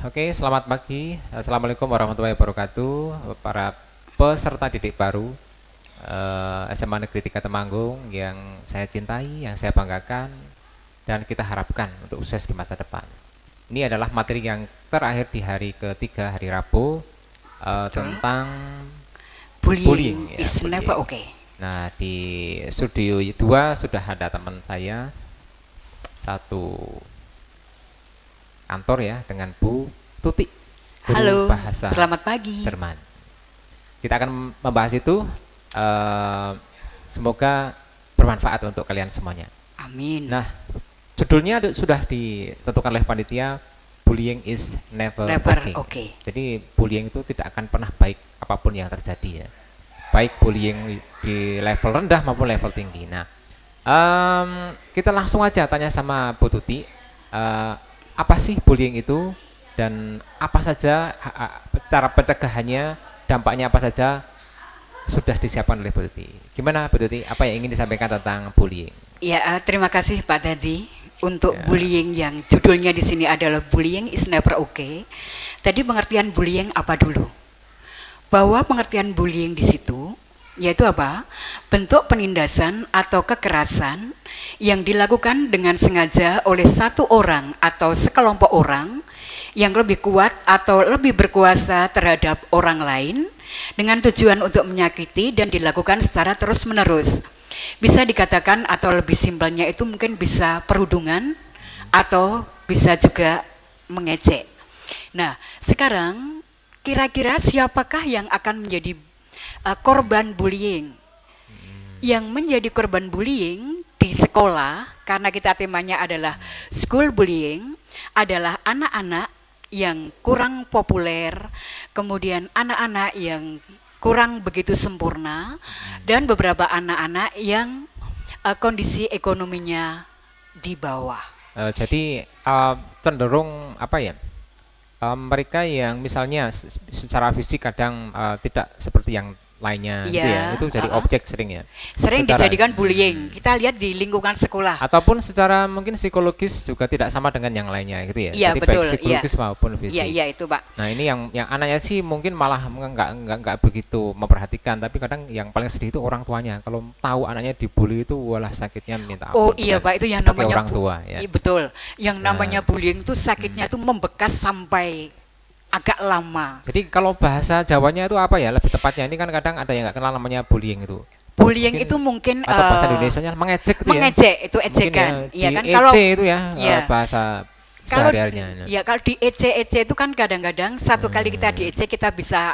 Oke, selamat pagi. Assalamualaikum warahmatullahi wabarakatuh. Para peserta didik baru SMA Negeri 3 Temanggung yang saya cintai, yang saya banggakan, dan kita harapkan untuk sukses di masa depan. Ini adalah materi yang terakhir di hari ketiga, hari Rabu, Betul. tentang Bullying bullying, ya, is never bullying. okay. Nah, di studio 2 sudah ada teman saya, satu kantor ya, dengan Bu Tuti, guru Halo, bahasa selamat pagi. Jerman. Kita akan membahas itu. eh, Semoga bermanfaat untuk kalian semuanya. Amin. Nah, judulnya sudah ditentukan oleh panitia, bullying is never Never okay. okay. Jadi bullying itu tidak akan pernah baik apapun yang terjadi ya. Baik bullying di level rendah maupun level tinggi. Nah, kita langsung aja tanya sama Bu Tuti, apa sih bullying itu dan apa saja cara pencegahannya, dampaknya apa saja sudah disiapkan oleh Bu Tuti. Gimana Bu Tuti? Apa yang ingin disampaikan tentang bullying? Ya, terima kasih Pak Dadi untuk Ya. bullying yang judulnya di sini adalah bullying is never okay. Tadi pengertian bullying apa dulu? Bahwa pengertian bullying di situ yaitu apa? Bentuk penindasan atau kekerasan yang dilakukan dengan sengaja oleh satu orang atau sekelompok orang yang lebih kuat atau lebih berkuasa terhadap orang lain dengan tujuan untuk menyakiti dan dilakukan secara terus-menerus. Bisa dikatakan atau lebih simpelnya itu mungkin bisa perundungan atau bisa juga mengejek. Nah, sekarang kira-kira siapakah yang akan menjadi korban bullying? Yang menjadi korban bullying di sekolah, karena kita temanya adalah school bullying, adalah anak-anak yang kurang populer, kemudian anak-anak yang kurang begitu sempurna, dan beberapa anak-anak yang kondisi ekonominya di bawah. Jadi cenderung apa ya? Mereka yang misalnya secara fisik kadang tidak seperti yang lainnya gitu ya. Iya, Itu jadi objek sering ya. sering Secara dijadikan bullying. Kita lihat di lingkungan sekolah. ataupun secara mungkin psikologis juga tidak sama dengan yang lainnya gitu ya. Iya, Jadi baik betul. Iya, psikologis maupun iya, fisik. iya itu, Pak. Nah, ini yang anaknya sih mungkin malah nggak begitu memperhatikan, tapi kadang yang paling sedih itu orang tuanya. Kalau tahu anaknya dibully itu walah sakitnya minta Oh ampun, iya, bukan Pak, itu yang sebagai namanya orang tua ya. betul. Yang Nah, namanya bullying itu sakitnya hmm. itu membekas sampai agak lama. Jadi kalau bahasa Jawanya itu apa ya lebih tepatnya? Ini kan kadang ada yang nggak kenal namanya bullying itu. Bullying itu Mungkin mungkin atau bahasa Indonesianya mengejek itu ya. mengejek, itu Mungkin ya ejekan. di Iya kan? Kalau EC itu ya, ya, bahasa kalau sehari-harinya. ya kalau di ece-ece itu kan kadang-kadang satu kali kita Hmm. diejek kita bisa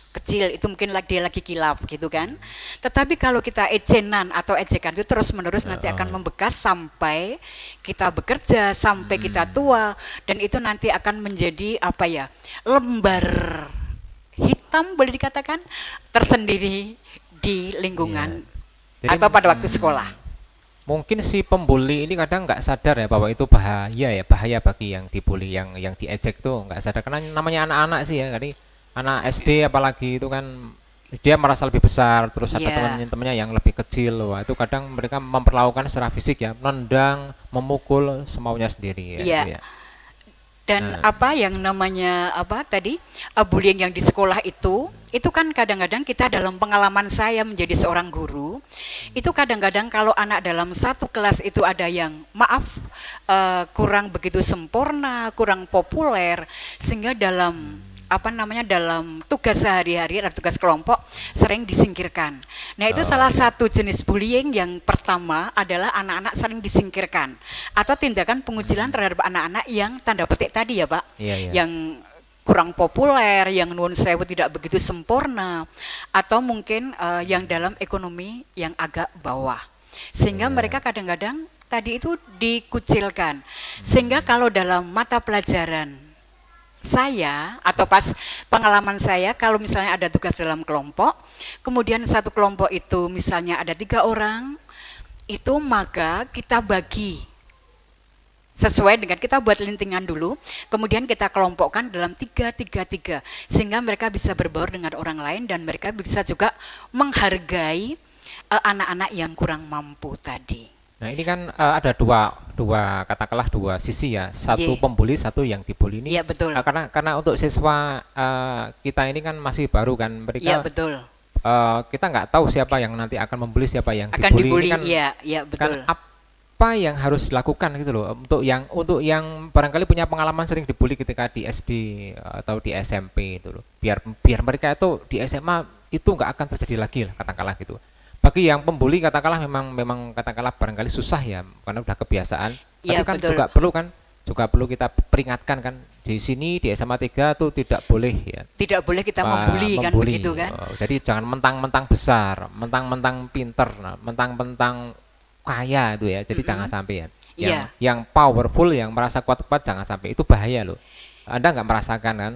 kecil itu mungkin dia lagi kilap gitu kan. Tetapi kalau kita ecenan atau ejekan itu terus-menerus nanti akan Heeh. membekas sampai kita bekerja, sampai kita Hmm. tua dan itu nanti akan menjadi apa ya? Lembar hitam boleh dikatakan tersendiri di Iya. lingkungan Jadi atau pada waktu sekolah. mungkin si pembuli ini kadang nggak sadar ya bahwa itu bahaya ya, bahaya bagi yang dibully, yang diejek tuh nggak sadar karena namanya anak-anak sih ya, kali anak SD apalagi itu kan dia merasa lebih besar, terus ada Iya, teman-temannya yang lebih kecil, wah itu kadang mereka memperlakukan secara fisik ya, nendang, memukul semaunya sendiri ya itu iya. ya. Dan Nah, apa yang namanya apa tadi bullying yang di sekolah itu kan kadang-kadang kita dalam pengalaman saya menjadi seorang guru, itu kadang-kadang kalau anak dalam satu kelas itu ada yang maaf kurang begitu sempurna, kurang populer, sehingga dalam apa namanya dalam tugas sehari-hari atau tugas kelompok sering disingkirkan. Nah, itu oh salah ya. satu jenis bullying yang pertama adalah anak-anak sering disingkirkan atau tindakan pengucilan terhadap anak-anak yang tanda petik tadi ya, Pak, Iya ya. yang kurang populer, yang nuwun sewu tidak begitu sempurna, atau mungkin yang dalam ekonomi yang agak bawah. Sehingga Iya. mereka kadang-kadang tadi itu dikucilkan. Sehingga kalau dalam mata pelajaran saya atau pas pengalaman saya kalau misalnya ada tugas dalam kelompok, kemudian satu kelompok itu misalnya ada 3 orang, itu maka kita bagi sesuai dengan kita buat lintingan dulu, kemudian kita kelompokkan dalam 3, 3, 3, sehingga mereka bisa berbaur dengan orang lain dan mereka bisa juga menghargai anak-anak yang kurang mampu tadi. Nah, ini kan ada dua katakanlah dua sisi ya. Satu Ye. pembuli, satu yang dibully ini. Iya betul. Karena untuk siswa kita ini kan masih baru kan. Iya Mereka betul. kita nggak tahu siapa yang nanti akan membuli, siapa yang Akan dibully. Ini dibully. kan Iya, iya kan betul. apa yang harus dilakukan gitu loh untuk yang barangkali punya pengalaman sering dibully ketika di SD atau di SMP itu loh. Biar mereka itu di SMA itu nggak akan terjadi lagi lah katakanlah gitu. Bagi yang pembuli katakanlah memang katakanlah barangkali susah ya karena udah kebiasaan. Tapi Iya kan betul. juga perlu kita peringatkan kan di sini di SMA 3 tuh tidak boleh ya Tidak boleh kita membuli kan membuli. begitu kan? Jadi jangan mentang-mentang besar, mentang-mentang pinter, nah, mentang-mentang kaya itu ya. Jadi jangan sampai ya. Iya. Yang powerful, yang merasa kuat-kuat jangan sampai. Itu bahaya loh. Anda nggak merasakan kan?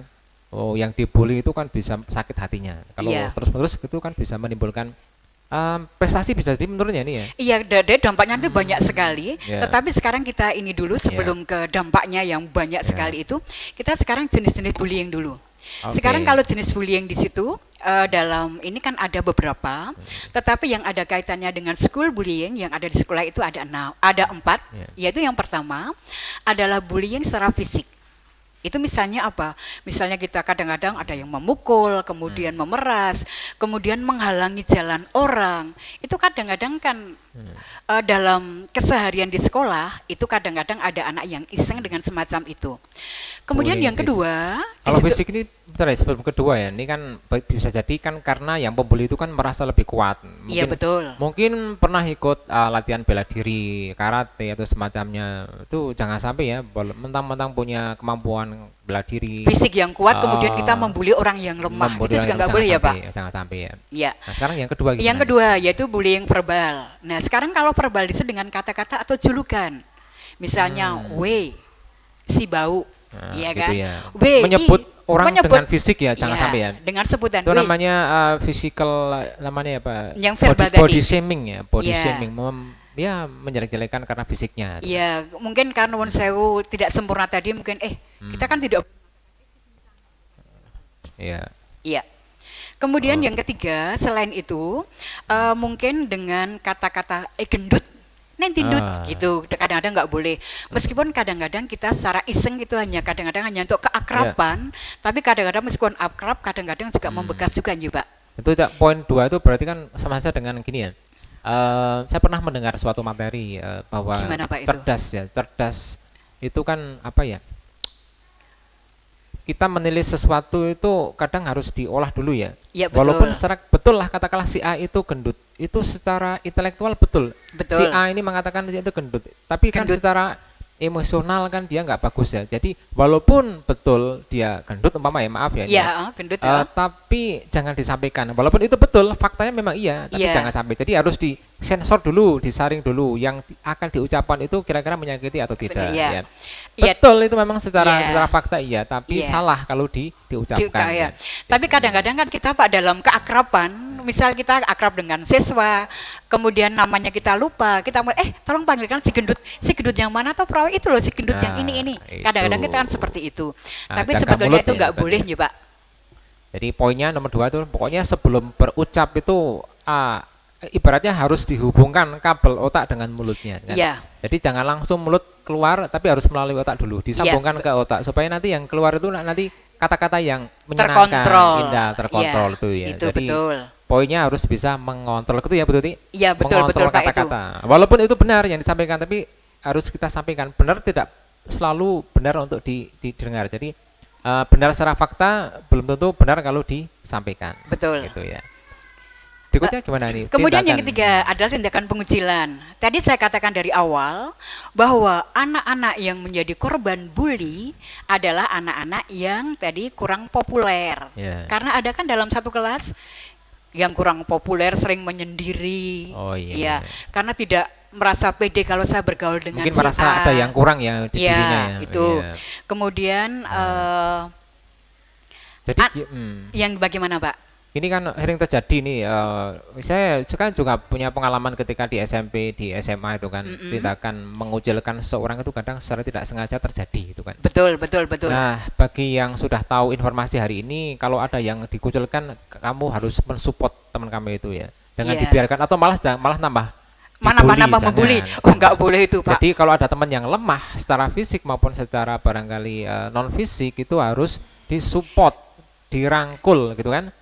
Oh, yang dibully itu kan bisa sakit hatinya. Kalau Iya. terus-menerus itu kan bisa menimbulkan prestasi bisa jadi menurunnya nih ya. Iya, dampaknya itu banyak sekali. Ya. Tetapi sekarang kita ini dulu sebelum ke dampaknya yang banyak sekali itu, kita sekarang jenis-jenis bullying dulu. Oke. Sekarang kalau jenis bullying di situ dalam ini kan ada beberapa, tetapi yang ada kaitannya dengan school bullying yang ada di sekolah itu ada 4, Ya. yaitu yang pertama adalah bullying secara fisik. Itu misalnya apa? Misalnya kita kadang-kadang ada yang memukul, kemudian memeras, kemudian menghalangi jalan orang. Itu kadang-kadang kan dalam keseharian di sekolah, itu kadang-kadang ada anak yang iseng dengan semacam itu. Kemudian Bullying yang kedua, di Kalau situ- fisik ini bentar ya, sebelum kedua ya, ini kan bisa jadi kan karena yang pembuli itu kan merasa lebih kuat. iya betul. Mungkin pernah ikut latihan bela diri, karate atau semacamnya. Itu jangan sampai ya, mentang-mentang punya kemampuan bela diri. Fisik yang kuat, kemudian kita membuli orang yang lemah. membuli Itu orang juga itu nggak boleh ya Pak? Jangan sampai ya. Iya. Nah, sekarang yang kedua gimana? Yang kedua yaitu bullying verbal. Nah sekarang kalau verbal itu dengan kata-kata atau julukan. Misalnya, weh, si bau. Nah, Iya gitu kan? ya. Weh, Menyebut orang menyebut- dengan fisik ya, jangan Iya, sampai ya. dengan sebutan Itu weh. namanya physical, namanya apa? Yang verbal body tadi. shaming ya, body Iya. shaming. Ya menjelek-jelekan karena fisiknya. Iya, mungkin karena nuwun sewu tidak sempurna tadi mungkin kita kan tidak. Iya. Iya. Kemudian yang ketiga selain itu mungkin dengan kata-kata gendut, nentindut gitu. Kadang-kadang nggak boleh. Meskipun kadang-kadang kita secara iseng itu kadang-kadang hanya untuk keakraban, tapi kadang-kadang meskipun akrab kadang-kadang juga membekas juga nih Pak. Itu poin 2 itu berarti kan sama saja dengan gini ya. Saya pernah mendengar suatu materi bahwa Gimana, Pak, itu? cerdas itu kan apa ya? Kita menilai sesuatu itu kadang harus diolah dulu ya. Iya betul. Walaupun secara betul lah katakanlah si A itu gendut, itu secara intelektual betul. Betul. Si A ini mengatakan dia itu gendut, tapi kan Gendut. secara emosional kan dia nggak bagus ya. Jadi walaupun betul dia gendut umpama ya, maaf ya. ini ya. Iya, gendut ya. Tapi jangan disampaikan. Walaupun itu betul, faktanya memang iya, tapi Iya. jangan sampai. Jadi harus disensor dulu, disaring dulu. Yang akan diucapkan itu kira-kira menyakiti atau tidak. Iya. Ya. Iya. Betul itu memang secara Iya. fakta iya, tapi Iya. salah kalau diucapkan. Ya. Ya. Tapi kadang-kadang kan kita Pak dalam keakraban, misal kita akrab dengan siswa, kemudian namanya kita lupa, kita tolong panggilkan si gendut yang mana atau perawi itu loh si gendut yang Nah, ini. itu. Kadang-kadang kita kan seperti itu. Nah, Tapi jaga sebetulnya mulut itu ya, nggak Pak. boleh nih Pak. Jadi poinnya nomor 2 itu pokoknya sebelum berucap itu ibaratnya harus dihubungkan kabel otak dengan mulutnya. Kan? Iya. Jadi jangan langsung mulut keluar, tapi harus melalui otak dulu, disambungkan ke otak supaya nanti yang keluar itu nanti kata-kata yang menyenangkan, Terkontrol. indah, terkontrol Iya, itu ya. itu Jadi betul. poinnya harus bisa mengontrol itu ya, betul Ti? Iya, betul, Mengontrol betul, Pak, itu. kata-kata. Walaupun itu benar yang disampaikan, tapi harus kita sampaikan. Benar tidak selalu benar untuk didengar. Jadi benar secara fakta belum tentu benar kalau disampaikan. Betul. Gitu ya. Berikutnya gimana nih? Kemudian yang Tindakan. ketiga adalah tindakan pengucilan. Tadi saya katakan dari awal bahwa anak-anak yang menjadi korban bully adalah anak-anak yang tadi kurang populer. Ya. Karena ada kan dalam satu kelas yang kurang populer sering menyendiri. Oh iya. Ya, karena tidak merasa pede kalau saya bergaul dengan Mungkin si merasa A. ada yang kurang ya di Ya, dirinya ya. itu. Iya. Kemudian Jadi yang bagaimana, Pak? ini kan sering terjadi nih. Saya sekarang juga punya pengalaman ketika di SMP, di SMA itu kan tindakan mengucilkan seseorang itu kadang secara tidak sengaja terjadi itu kan. Betul, betul, betul. Nah, bagi yang sudah tahu informasi hari ini, kalau ada yang dikucilkan, kamu harus mensupport teman kamu itu ya. Jangan Iya. dibiarkan atau malah nambah Mana-mana membuli. jangan. Oh, nggak boleh itu, Pak. Jadi kalau ada teman yang lemah secara fisik maupun secara barangkali non fisik itu harus disupport, dirangkul gitu kan.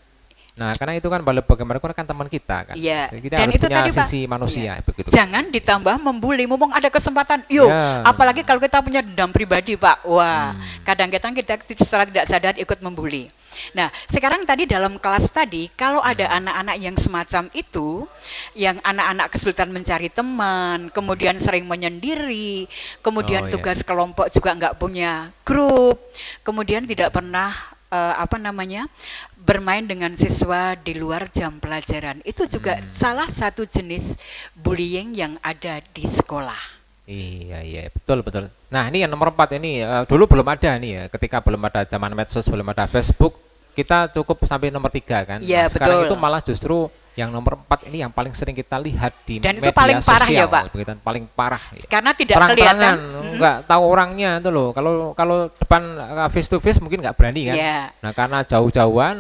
Nah, karena itu kan bagaimanapun kan teman kita kan. Iya. Kita Dan harus itu punya tadi, Pak. sisi manusia begitu. Jangan ditambah membuli, mumpung ada kesempatan. Yuk, Ya. apalagi kalau kita punya dendam pribadi, Pak. Wah, kadang-kadang kita secara tidak sadar ikut membuli. Nah, sekarang tadi dalam kelas tadi, kalau ada anak-anak yang semacam itu, yang anak-anak kesulitan mencari teman, kemudian sering menyendiri, kemudian Oh, iya. tugas kelompok juga nggak punya grup, kemudian tidak pernah apa namanya, bermain dengan siswa di luar jam pelajaran, itu juga salah satu jenis bullying yang ada di sekolah. Iya, betul betul. Nah, ini yang nomor 4 ini dulu belum ada nih ya, ketika belum ada zaman medsos, belum ada Facebook, kita cukup sampai nomor 3 kan. Iya, Nah, sekarang betul. itu malah justru yang nomor 4 ini yang paling sering kita lihat di Dan itu media paling parah ya, sosial, Pak? begitu, paling parah. Ya. Karena tidak Terang-terangan, kelihatan. nggak tahu orangnya itu loh. Kalau depan face to face mungkin nggak berani kan. Iya. Nah, karena jauh-jauhan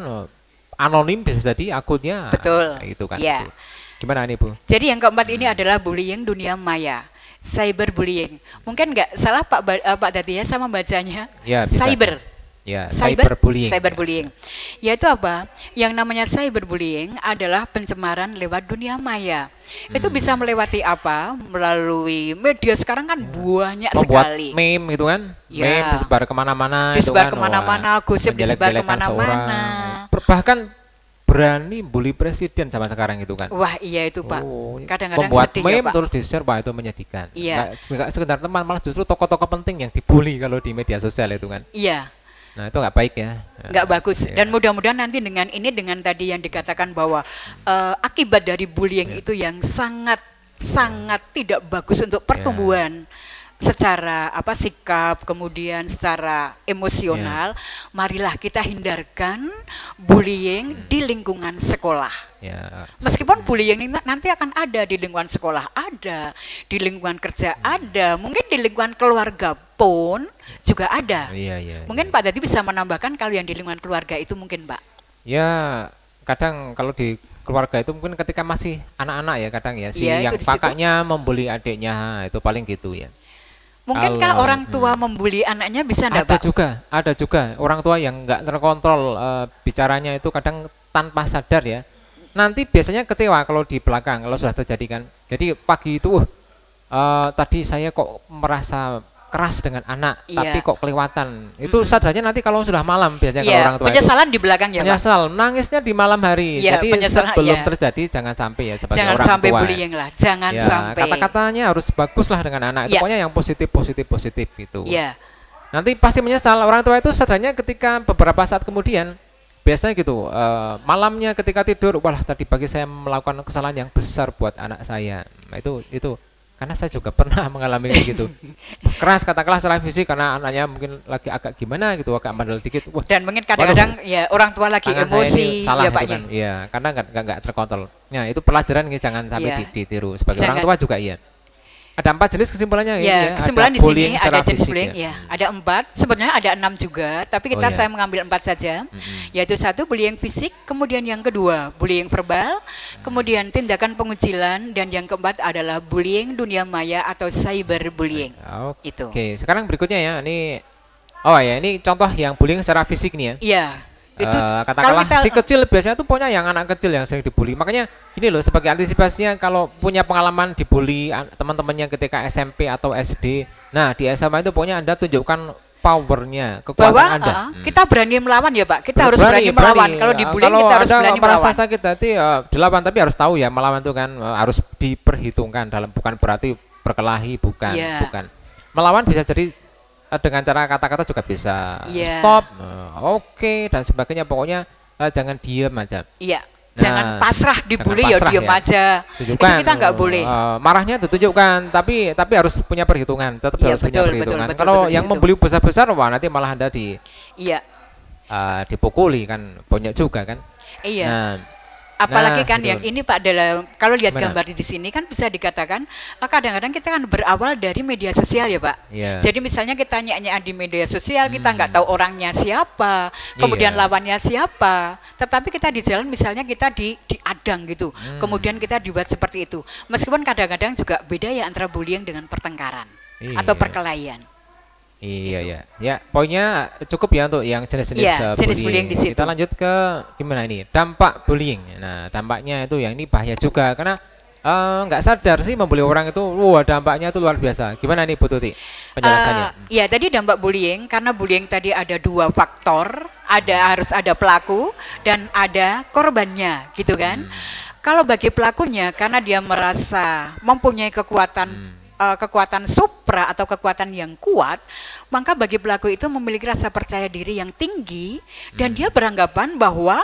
anonim bisa jadi akunnya. Betul. Nah, itu kan. Iya. Itu. Gimana nih, Bu? Jadi yang keempat ini adalah bullying dunia maya, cyberbullying. Mungkin nggak salah Pak Datia sama bacanya. Ya, bisa. Cyber. Ya, Cyberbullying. cyberbullying. Yaitu apa? Yang namanya cyberbullying adalah pencemaran lewat dunia maya. Itu bisa melewati apa? Melalui media sekarang kan banyak Membuat sekali. meme gitu kan. Ya. Meme disebar kemana-mana. Disebar itu kan, kemana-mana, wah, gosip disebar menjelek-jelekan kemana-mana. seorang. Bahkan berani bully presiden sama sekarang itu kan. Wah, iya itu, Pak. Oh, Kadang-kadang membuat sedih meme ya, Pak. terus di-share, Pak, itu menyedihkan. Iya. Nggak sekedar teman, malah justru tokoh-tokoh penting yang dibully kalau di media sosial itu kan. Iya. Nah, itu nggak baik ya. Nggak bagus. Iya. Dan mudah-mudahan nanti dengan tadi yang dikatakan bahwa akibat dari bullying itu yang sangat tidak bagus untuk pertumbuhan secara sikap, kemudian secara emosional, marilah kita hindarkan bullying di lingkungan sekolah. Ya. Meskipun bullying ini nanti akan ada di lingkungan sekolah, ada di lingkungan kerja, ada mungkin di lingkungan keluarga pun juga ada. Iya. Mungkin Pak Dadi bisa menambahkan kalau yang di lingkungan keluarga itu mungkin, Pak. Ya, kadang kalau di keluarga itu mungkin ketika masih anak-anak ya kadang ya si Iya, yang itu di situ. kakaknya membuli adiknya, itu paling gitu ya. Mungkinkah Kalau- orang tua membuli anaknya bisa enggak, Ada Pak? ada juga orang tua yang nggak terkontrol bicaranya itu kadang tanpa sadar ya. Nanti biasanya kecewa kalau di belakang kalau sudah terjadi kan. Jadi pagi itu tadi saya kok merasa keras dengan anak, Iya. tapi kok kelewatan. Itu sadarnya nanti kalau sudah malam biasanya kalau Iya, orang tua itu. penyesalan di belakang ya, Pak. Menyesal, nangisnya di malam hari. Iya, Jadi penyesalan, sebelum iya. terjadi jangan sampai ya sebagai Jangan orang sampai tua. bullying lah, jangan Ya, sampai. kata-katanya harus bagus lah dengan anak. Itu Iya. pokoknya yang positif gitu. Iya. Nanti pasti menyesal. Orang tua itu sadarnya ketika beberapa saat kemudian, biasanya gitu, malamnya ketika tidur, wah tadi pagi saya melakukan kesalahan yang besar buat anak saya. Nah, itu karena saya juga pernah mengalami kayak gitu. Keras katakanlah secara fisik karena anaknya mungkin lagi agak gimana gitu, agak bandel dikit. Wah, Dan mungkin kadang-kadang ya orang tua lagi tangan saya emosi ini salah ya, Pak gitu ya. kan. Iya, karena nggak terkontrol. Nah, itu pelajaran nih, jangan sampai Iya. ditiru. Sebagai orang Jangan. tua juga iya. Ada 4 jenis kesimpulannya ini Ya, ya. kesimpulan Ada di bullying sini secara ada jenis fisik bullying ya. ya. Ada 4, sebenarnya ada 6 juga, tapi Oh, iya. saya mengambil 4 saja. Yaitu 1 bullying fisik, kemudian yang kedua bullying verbal, kemudian tindakan pengucilan, dan yang keempat adalah bullying dunia maya atau cyberbullying. Itu. Oke, sekarang berikutnya ya. Ini contoh yang bullying secara fisik nih ya. Iya. Itu kalau Katakanlah kita si kecil biasanya tuh pokoknya yang anak kecil yang sering dibully. Makanya gini loh, sebagai antisipasinya kalau punya pengalaman dibully teman-temannya ketika SMP atau SD, nah di SMA itu pokoknya Anda tunjukkan powernya, kekuatan bahwa Anda. kita berani melawan ya, Pak. Kita harus berani melawan. Kalau dibullying kita harus Anda berani merasa melawan. sakit hati dilawan, tapi harus tahu ya melawan itu kan harus diperhitungkan, bukan berarti berkelahi, bukan. Iya. Melawan bisa jadi dengan cara kata-kata juga bisa Iya. stop, oke, dan sebagainya. Pokoknya jangan diem aja. Iya. Nah, Jangan pasrah dibully jangan ya pasrah diam ya. aja. Tunjukkan, Itu kita nggak boleh. marahnya ditunjukkan, tapi harus punya perhitungan, tetap Iya, harus punya betul, perhitungan. betul, Kalau betul, di yang situ. membuli besar-besar, wah nanti malah Anda Iya. dipukuli kan, banyak juga kan. Iya. Nah, Apalagi Nah, kan gitu. yang ini Pak, dalam kalau lihat Gimana? gambar di sini kan bisa dikatakan kadang-kadang kita kan berawal dari media sosial ya Pak. Iya. Jadi misalnya kita nyanyi di media sosial, kita nggak Hmm. tahu orangnya siapa, kemudian Iya. lawannya siapa. Tetapi kita di jalan misalnya kita diadang gitu, kemudian kita dibuat seperti itu. Meskipun kadang-kadang juga beda ya antara bullying dengan pertengkaran atau Iya. perkelahian. Iya Gitu. ya, ya poinnya cukup ya untuk yang jenis-jenis Iya, jenis bullying di situ. Kita lanjut ke gimana ini dampak bullying. Nah dampaknya itu yang ini bahaya juga karena nggak sadar sih membuli orang itu, wah dampaknya itu luar biasa. Gimana nih Bu Tuti penjelasannya? Ya, tadi dampak bullying, karena bullying tadi ada dua faktor, harus ada pelaku dan ada korbannya, gitu kan? Kalau bagi pelakunya, karena dia merasa mempunyai kekuatan supra atau kekuatan yang kuat, maka bagi pelaku itu memiliki rasa percaya diri yang tinggi dan dia beranggapan bahwa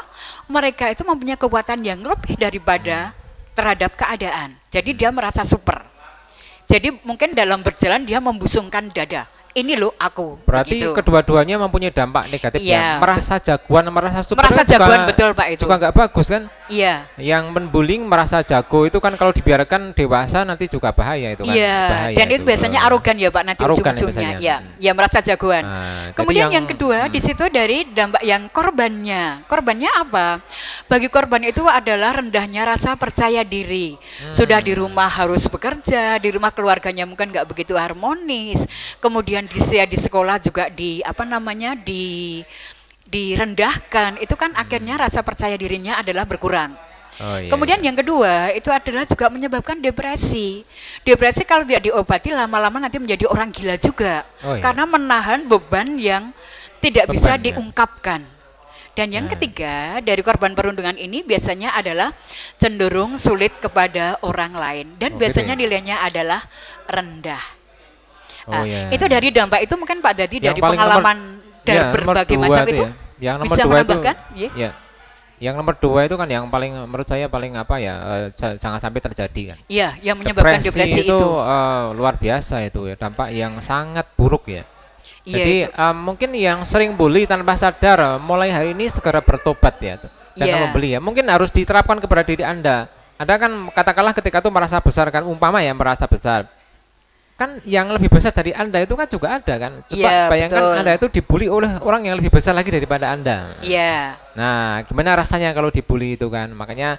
mereka itu mempunyai kekuatan yang lebih daripada terhadap keadaan. Jadi dia merasa super. Jadi mungkin dalam berjalan dia membusungkan dada. Ini loh aku. Berarti begitu. kedua-duanya mempunyai dampak negatif Iya, ya. Merasa jagoan, merasa super Merasa itu jagoan, betul, Pak, itu. juga nggak bagus kan? Iya. Yang membullying merasa jago itu kan kalau dibiarkan dewasa nanti juga bahaya itu kan. Iya, Bahaya dan itu biasanya arogan ya Pak, nanti Arogan ujung-ujungnya. biasanya. Ya, ya merasa jagoan. Nah, jadi Kemudian yang kedua di situ dari dampak yang korbannya. Korbannya apa? Bagi korban itu adalah rendahnya rasa percaya diri. Sudah di rumah harus bekerja, di rumah keluarganya mungkin nggak begitu harmonis. Kemudian di sekolah juga direndahkan. Itu kan akhirnya rasa percaya dirinya adalah berkurang. Oh, iya, Kemudian iya. yang kedua itu adalah juga menyebabkan depresi. Depresi kalau tidak diobati lama-lama nanti menjadi orang gila juga. Oh, iya. Karena menahan beban yang tidak bisa Beban, ya. diungkapkan. Dan yang Nah. ketiga dari korban perundungan ini biasanya adalah cenderung sulit kepada orang lain. Dan Oh, biasanya gitu ya? nilainya adalah rendah. Oh, Nah, iya. itu dari dampak itu mungkin Pak Dadi Yang dari paling pengalaman dari ya, nomor berbagai dua macam itu itu ya. Yang nomor bisa dua menambahkan? itu, Iya. ya. Yang nomor 2 itu kan yang paling menurut saya paling apa ya, jangan sampai terjadi kan. Iya, yang menyebabkan depresi itu. Luar biasa itu ya, dampak yang sangat buruk ya. Iya, Jadi itu. mungkin yang sering bully tanpa sadar mulai hari ini segera bertobat ya. Jangan Iya. membeli ya. Mungkin harus diterapkan kepada diri Anda. Anda kan katakanlah ketika itu merasa besar kan, umpama ya merasa besar. Kan yang lebih besar dari Anda itu kan juga ada kan. Coba Iya, bayangkan betul. Anda itu dibully oleh orang yang lebih besar lagi daripada Anda. Iya. Nah, gimana rasanya kalau dibully itu kan? Makanya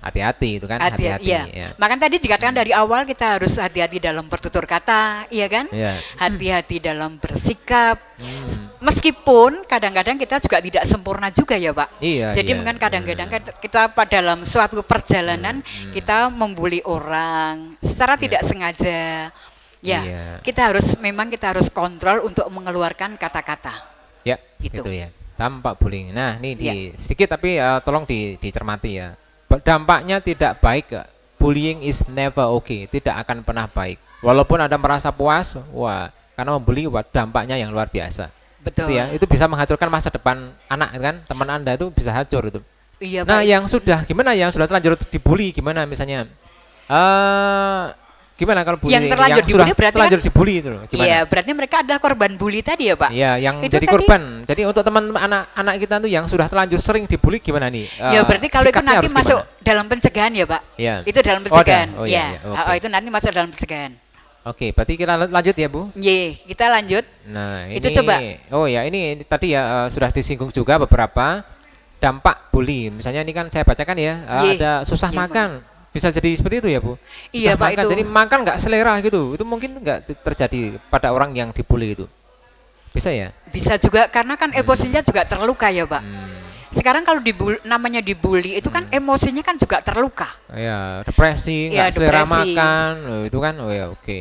hati-hati itu kan, hati-hati. Iya. Ya. Makanya tadi dikatakan dari awal kita harus hati-hati dalam bertutur kata, iya kan? Iya. Hati-hati dalam bersikap. Hmm. Meskipun kadang-kadang kita juga tidak sempurna juga ya, Pak. Iya. Jadi iya. mungkin kadang-kadang kita dalam suatu perjalanan Hmm. kita membuli orang secara tidak sengaja. Ya, Iya. kita harus kontrol untuk mengeluarkan kata-kata. Ya, Gitu. itu ya. Dampak bullying. Nah, ini Ya. sedikit tapi tolong dicermati ya. Dampaknya tidak baik. Bullying is never okay. Tidak akan pernah baik. Walaupun Anda merasa puas, wah, karena membuli, wah, dampaknya yang luar biasa. Betul. Itu ya, itu bisa menghancurkan masa depan anak kan, teman Anda itu bisa hancur itu. Iya, Nah, Pak. yang sudah gimana? Yang sudah terlanjur dibully gimana misalnya? Gimana kalau bully Yang terlanjur sudah dibully berarti terlanjur kan- dibully itu loh, gimana? Iya, berarti mereka adalah korban bully tadi ya, Pak. Iya, yang Itu jadi tadi- korban. Jadi untuk teman anak-anak kita tuh yang sudah terlanjur sering dibully gimana nih? Ya berarti kalau itu sikapnya nanti harus masuk gimana? dalam pencegahan ya, Pak. Iya. Itu dalam Oh, ada. pencegahan. Oh, iya, Ya. iya. Oke. Itu nanti masuk dalam pencegahan. Oke, berarti kita lanjut ya, Bu. Ye, kita lanjut. Nah, Itu ini coba. Oh ya, ini tadi ya sudah disinggung juga beberapa dampak bully. Misalnya ini kan saya bacakan ya, Ye. ada susah Iya, makan. Bisa jadi seperti itu ya, Bu? Iya, Susah Pak, makan, itu. jadi makan nggak selera gitu. Itu mungkin nggak terjadi pada orang yang dibully itu. Bisa ya? Bisa juga karena kan emosinya juga terluka ya, Pak. Hmm. Sekarang kalau namanya dibully itu kan emosinya kan juga terluka. Ya, depresi, Iya, nggak selera depresi. makan, itu kan, oh ya oke.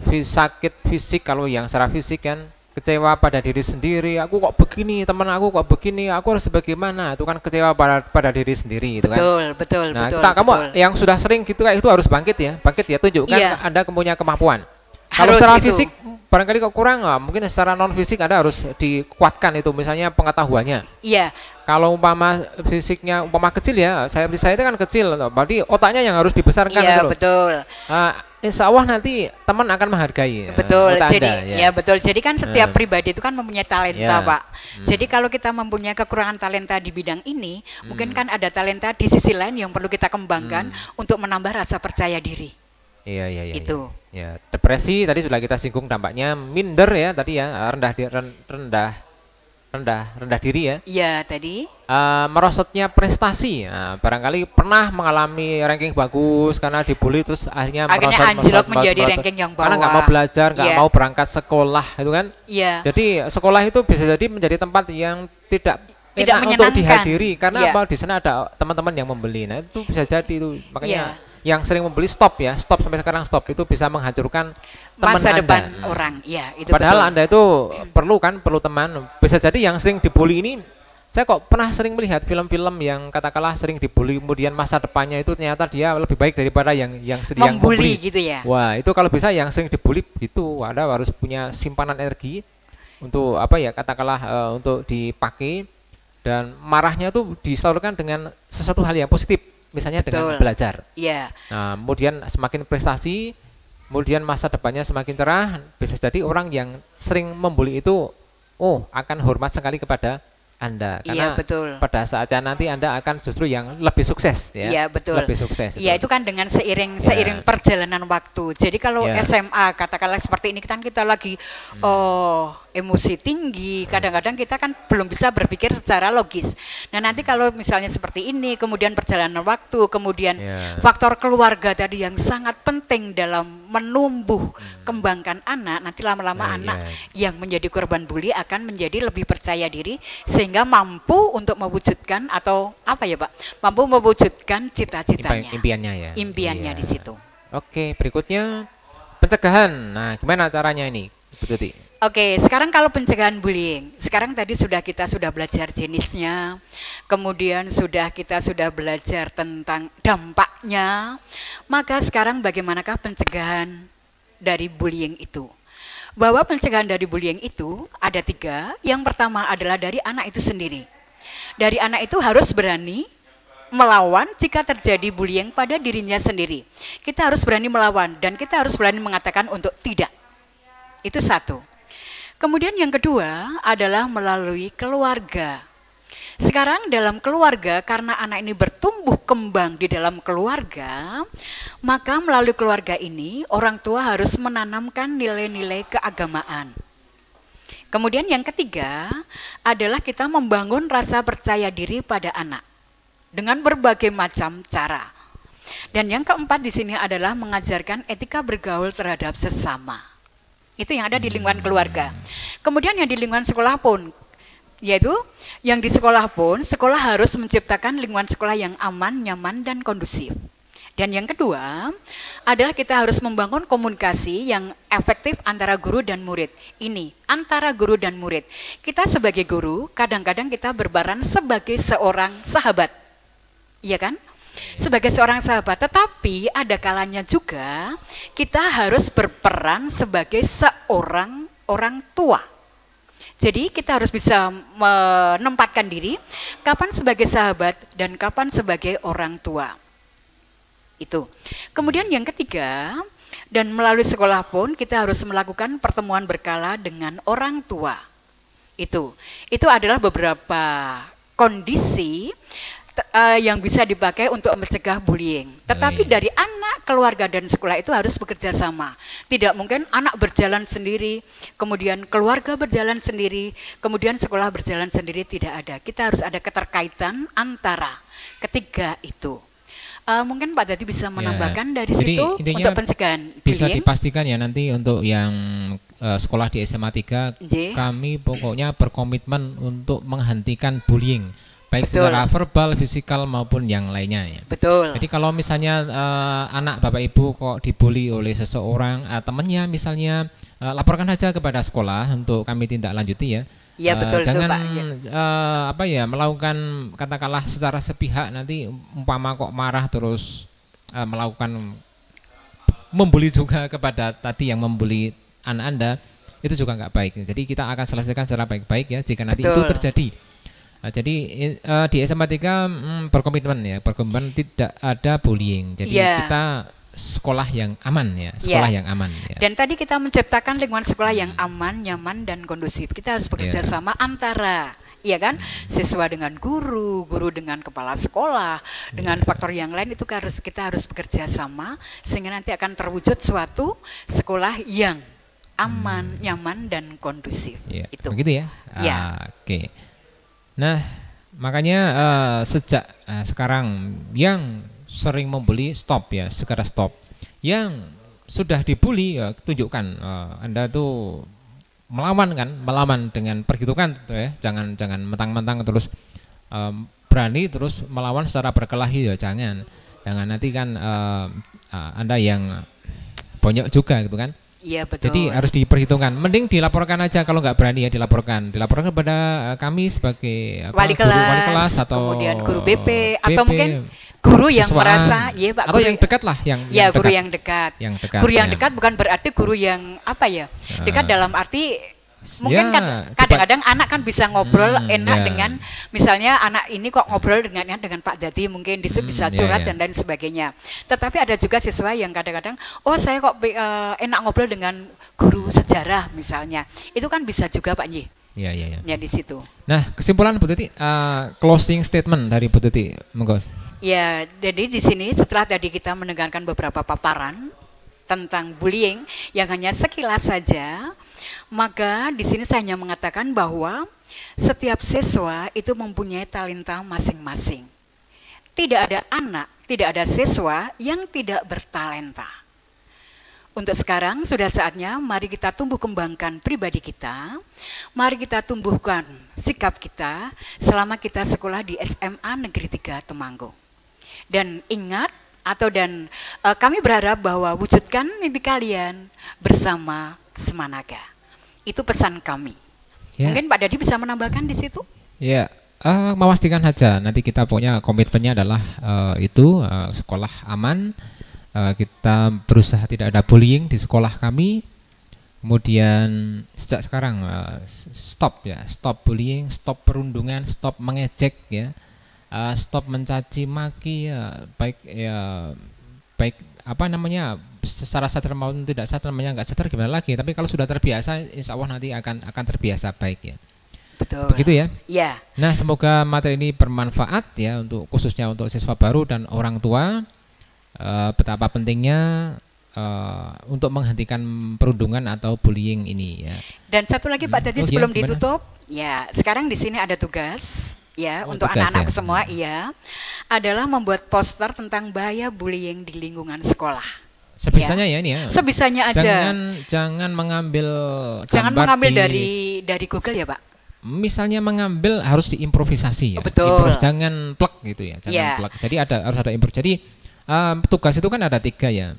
Sakit fisik kalau yang secara fisik kan, kecewa pada diri sendiri. Aku kok begini, teman aku kok begini, aku harus bagaimana? Itu kan kecewa pada diri sendiri, itu kan. Betul, betul, Nah, betul. kamu betul. yang sudah sering gitu kayak itu harus bangkit ya, tunjukkan Iya. Anda punya kemampuan. Kalau Harus secara itu. fisik barangkali kok kurang, mungkin secara non fisik Anda harus dikuatkan itu, misalnya pengetahuannya. Iya. Kalau umpama fisiknya umpama kecil ya, saya itu kan kecil, berarti otaknya yang harus dibesarkan. Iya, gitu loh. betul. Insya Allah nanti teman akan menghargai. Betul. Jadi Anda, ya betul. Jadi kan setiap pribadi itu kan mempunyai talenta, Pak. Jadi kalau kita mempunyai kekurangan talenta di bidang ini, mungkin kan ada talenta di sisi lain yang perlu kita kembangkan untuk menambah rasa percaya diri. Iya. Itu. Ya, depresi tadi sudah kita singgung, dampaknya minder ya tadi ya, rendah diri ya. Iya tadi. Merosotnya prestasi. Nah, barangkali pernah mengalami ranking bagus karena dibully terus akhirnya anjlok menjadi ranking yang bawah. Karena nggak mau belajar, nggak mau berangkat sekolah, itu kan? Iya. Jadi sekolah itu bisa jadi menjadi tempat yang tidak enak untuk dihadiri karena apa? Di sana ada teman-teman yang membeli. Nah itu bisa jadi itu, makanya. Yang sering membeli stop sampai sekarang stop, itu bisa menghancurkan masa depan orang. Ya, itu padahal betul. Anda itu perlu teman. Bisa jadi yang sering dibully ini, saya kok pernah sering melihat film-film yang katakanlah sering dibully kemudian masa depannya itu ternyata dia lebih baik daripada yang sedang membuli gitu ya. Wah, itu kalau bisa yang sering dibully gitu, Anda harus punya simpanan energi untuk katakanlah untuk dipakai, dan marahnya tuh disalurkan dengan sesuatu hal yang positif. Misalnya dengan belajar. Iya. Nah, kemudian semakin prestasi, kemudian masa depannya semakin cerah, bisa jadi orang yang sering membuli itu, akan hormat sekali kepada Anda. Karena pada saatnya nanti Anda akan justru yang lebih sukses. Ya? Iya, betul. Lebih sukses. Iya, itu kan dengan seiring perjalanan waktu. Jadi kalau SMA, katakanlah seperti ini, kan kita lagi emosi tinggi, kadang-kadang kita kan belum bisa berpikir secara logis. Nah nanti kalau misalnya seperti ini, kemudian perjalanan waktu, kemudian faktor keluarga tadi yang sangat penting dalam menumbuh kembangkan anak, nanti lama-lama anak yang menjadi korban bully akan menjadi lebih percaya diri sehingga mampu untuk mewujudkan atau mampu mewujudkan cita-citanya, impiannya di situ. Oke, berikutnya pencegahan. Nah, gimana caranya ini, Bu Tuti? Oke, sekarang kalau pencegahan bullying, sekarang tadi kita sudah belajar jenisnya, kemudian kita sudah belajar tentang dampaknya, maka sekarang bagaimanakah pencegahan dari bullying itu? Bahwa pencegahan dari bullying itu ada 3, yang pertama adalah dari anak itu sendiri. Dari anak itu harus berani melawan jika terjadi bullying pada dirinya sendiri. Kita harus berani melawan dan kita harus berani mengatakan untuk tidak. Itu 1. Kemudian yang kedua adalah melalui keluarga. Sekarang dalam keluarga, karena anak ini bertumbuh kembang di dalam keluarga, maka melalui keluarga ini orang tua harus menanamkan nilai-nilai keagamaan. Kemudian yang ketiga adalah kita membangun rasa percaya diri pada anak dengan berbagai macam cara. Dan yang keempat di sini adalah mengajarkan etika bergaul terhadap sesama. Itu yang ada di lingkungan keluarga. Kemudian yang di lingkungan sekolah pun, yaitu yang di sekolah pun, sekolah harus menciptakan lingkungan sekolah yang aman, nyaman, dan kondusif. Dan yang kedua adalah kita harus membangun komunikasi yang efektif antara guru dan murid. Ini antara guru dan murid. Kita sebagai guru, kadang-kadang kita berperan sebagai seorang sahabat. Iya kan? Sebagai seorang sahabat, tetapi ada kalanya juga kita harus berperan sebagai seorang orang tua. Jadi kita harus bisa menempatkan diri kapan sebagai sahabat dan kapan sebagai orang tua. Itu. Kemudian yang ketiga, dan melalui sekolah pun kita harus melakukan pertemuan berkala dengan orang tua. Itu adalah beberapa kondisi yang bisa dipakai untuk mencegah bullying. Tetapi dari anak, keluarga, dan sekolah itu harus bekerja sama. Tidak mungkin anak berjalan sendiri, kemudian keluarga berjalan sendiri, kemudian sekolah berjalan sendiri, tidak ada. Kita harus ada keterkaitan antara ketiga itu. Mungkin Pak Dadi bisa menambahkan dari situ untuk pencegahan bullying. Bisa dipastikan ya nanti untuk yang sekolah di SMA 3, kami pokoknya berkomitmen untuk menghentikan bullying. Baik secara verbal, fisikal maupun yang lainnya ya. Betul. Jadi kalau misalnya anak Bapak Ibu kok dibully oleh seseorang, temannya misalnya, laporkan saja kepada sekolah untuk kami tindak lanjuti ya. Iya betul. Jangan itu, Pak, melakukan katakanlah secara sepihak, nanti umpama kok marah terus melakukan membuli juga kepada tadi yang membuli anak Anda. itu juga nggak baik. Jadi kita akan selesaikan secara baik-baik ya jika nanti itu terjadi. Jadi di SMA 3 berkomitmen ya, berkomitmen tidak ada bullying. Jadi kita sekolah yang aman ya, sekolah yang aman ya. Dan tadi kita menciptakan lingkungan sekolah yang aman, nyaman dan kondusif. Kita harus bekerja sama antara kan, siswa dengan guru, guru dengan kepala sekolah, dengan faktor yang lain itu kita harus bekerja sama sehingga nanti akan terwujud suatu sekolah yang aman, nyaman dan kondusif. Itu. Begitu ya. Oke. Nah, makanya sejak sekarang yang sering membuli stop ya, segera stop. Yang sudah dibully ya tunjukkan Anda tuh melawan dengan perhitungan gitu ya. Jangan mentang-mentang terus berani terus melawan secara berkelahi ya, jangan nanti kan Anda yang bonyok juga gitu kan. Iya betul. Jadi harus diperhitungkan. Mending dilaporkan aja kalau nggak berani ya, dilaporkan kepada kami sebagai wali kelas atau kemudian guru BP atau mungkin guru yang merasa Pak, atau yang dekat lah, yang guru dekat. yang dekat. Guru yang dekat bukan berarti guru yang dekat dalam arti mungkin kan kadang-kadang anak kan bisa ngobrol enak dengan misalnya anak ini kok ngobrol dengan Pak Dadi, mungkin bisa curhat dan lain sebagainya. Tetapi ada juga siswa yang kadang-kadang saya kok enak ngobrol dengan guru sejarah misalnya. Itu kan bisa juga Pak Nyi. Ya di situ. Nah, kesimpulan Bu Tuti, closing statement dari Bu Tuti, monggo. Ya, jadi di sini setelah tadi kita mendengarkan beberapa paparan tentang bullying yang hanya sekilas saja, maka di sini saya hanya mengatakan bahwa setiap siswa itu mempunyai talenta masing-masing. Tidak ada anak, tidak ada siswa yang tidak bertalenta. Untuk sekarang sudah saatnya mari kita tumbuh kembangkan pribadi kita, mari kita tumbuhkan sikap kita selama kita sekolah di SMA Negeri 3 Temanggung. Dan ingat kami berharap bahwa wujudkan mimpi kalian bersama Semanaga. Itu pesan kami. Mungkin Pak Dadi bisa menambahkan di situ? Memastikan saja nanti kita punya komitmennya adalah sekolah aman. Kita berusaha tidak ada bullying di sekolah kami. Kemudian sejak sekarang stop bullying, stop perundungan, stop mengejek ya. Stop mencaci maki baik secara sadar maupun tidak sadar, nggak sadar gimana lagi, tapi kalau sudah terbiasa insya Allah nanti akan terbiasa baik ya. Betul. Begitu ya. Ya. Nah, semoga materi ini bermanfaat ya khususnya untuk siswa baru dan orang tua, betapa pentingnya untuk menghentikan perundungan atau bullying ini ya. Dan satu lagi Pak Dadi sebelum ditutup, sekarang di sini ada tugas untuk anak-anak semua adalah membuat poster tentang bahaya bullying di lingkungan sekolah. Sebisanya ini ya. Sebisanya aja. Jangan mengambil dari Google ya Pak. Misalnya mengambil harus diimprovisasi ya. Betul. Jangan plek gitu ya. Jangan plek. Jadi harus ada improv. Jadi tugas itu kan ada tiga ya.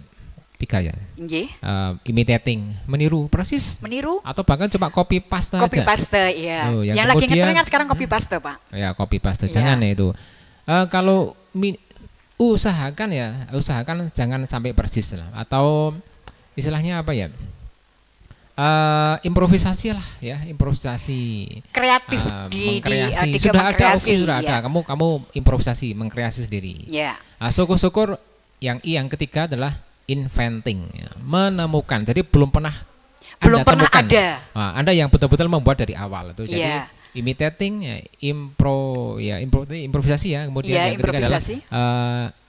Imitating, meniru persis, atau bahkan cuma copy paste aja. Yang lagi ngetren kan sekarang copy paste Pak. Ya copy paste, jangan ya itu. Kalau usahakan jangan sampai persis lah. Atau istilahnya apa ya? Improvisasi lah ya, improvisasi. Kreatif mengkreasi. Sudah ada, sudah ada. Kamu improvisasi, mengkreasi sendiri. Syukur-syukur yang ketiga adalah inventing, menemukan. Jadi belum pernah temukan. Ada. Anda yang betul-betul membuat dari awal itu. Jadi imitating, improvisasi ya. Kemudian yang ketiga adalah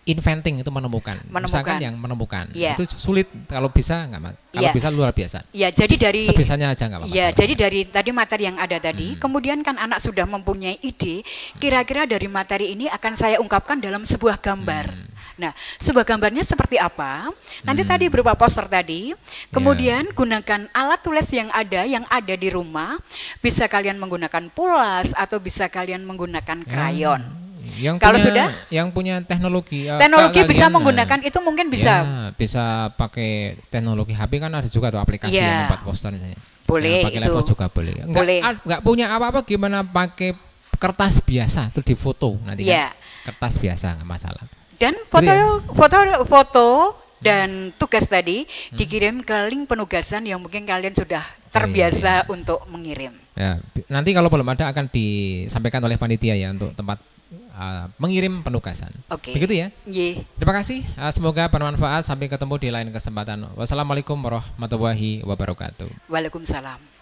inventing, itu menemukan. Misalkan yang menemukan. Itu sulit, kalau bisa kalau bisa luar biasa. Jadi dari sebisanya aja nggak apa-apa. Jadi dari tadi materi yang ada tadi, kemudian kan anak sudah mempunyai ide, kira-kira dari materi ini akan saya ungkapkan dalam sebuah gambar. Nah, sebuah gambarnya seperti apa? Nanti tadi berupa poster tadi. Kemudian gunakan alat tulis yang ada di rumah. Bisa kalian menggunakan pulas atau bisa kalian menggunakan krayon. Yang punya teknologi bisa menggunakan itu mungkin bisa. Bisa pakai teknologi HP, kan ada juga tuh aplikasi yang membuat poster misalnya. Boleh pakai laptop juga boleh. Enggak punya apa-apa, gimana pakai kertas biasa tuh difoto nanti kan. Kertas biasa nggak masalah. Dan foto dan tugas tadi dikirim ke link penugasan yang mungkin kalian sudah terbiasa untuk mengirim. Ya, nanti kalau belum ada akan disampaikan oleh panitia ya untuk tempat mengirim penugasan. Begitu ya. Terima kasih. Semoga bermanfaat. Sampai ketemu di lain kesempatan. Wassalamualaikum warahmatullahi wabarakatuh. Waalaikumsalam.